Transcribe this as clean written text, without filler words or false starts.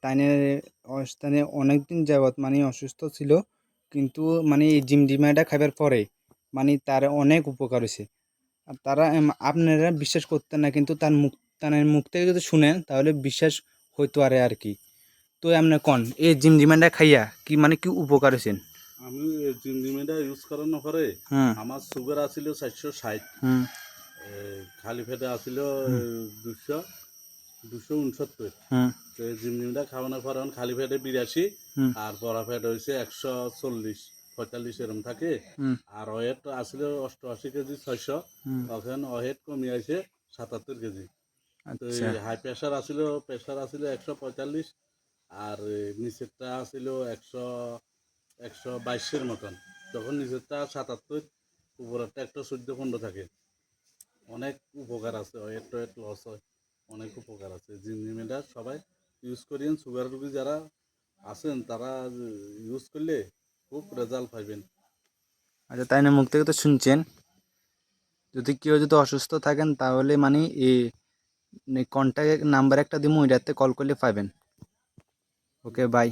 তাইনের অস্থানে অনেকদিন যাবৎ মানে অসুস্থ ছিল, কিন্তু মানে এই জিমডিমাটা খাবার পরে মানে তার অনেক উপকার হয়েছে। আর তারা আপনারা বিশ্বাস করতেন না, কিন্তু তার মুখ থেকে যদি শুনেন তাহলে বিশ্বাস হইতো আরে আর কি। তো আপনার কন এই জিমডিমাটা খাইয়া কি মানে কি উপকার হয়েছেন? আমি জিমজিমিটা ইউজ করানোর পরে হুম আমার সুগার আছিল 460, হুম খালি ফেটে আছিল হুম 269। হুম তো জিমজিমিটা খাওয়ানোর পরে এখন খালি ফেটে 82, হুম আর বড়া ফেট হয়েছে 140-45 এরম থাকে। হুম আর ওয়েট আসলে 88 কেজি 600, হুম তখন ওয়েট কমে আছে 77 কেজি। তো আচ্ছা হাই প্রেশার আসিল 145, আর নিচেরটা আসিল 122-এর মতন। তখন নিচেরটা 77, উপরেরটা 114-15 থাকে। অনেক উপকার আছে, ওয়েট টোয়েট লস হয়, অনেক উপকার আছে। জিমনিমেটা সবাই ইউজ করিয়েন, সুগার রোগী যারা আছেন তারা ইউজ করলে খুব রেজাল্ট পাইবেন। আচ্ছা, তাই না, মুখ থেকে তো শুনছেন। যদি কেউ যদি অসুস্থ থাকেন তাহলে মানে এই কন্ট্যাক্ট নাম্বার একটা দিব, ওইটাতে কল করলে পাবেন। ওকে, বাই।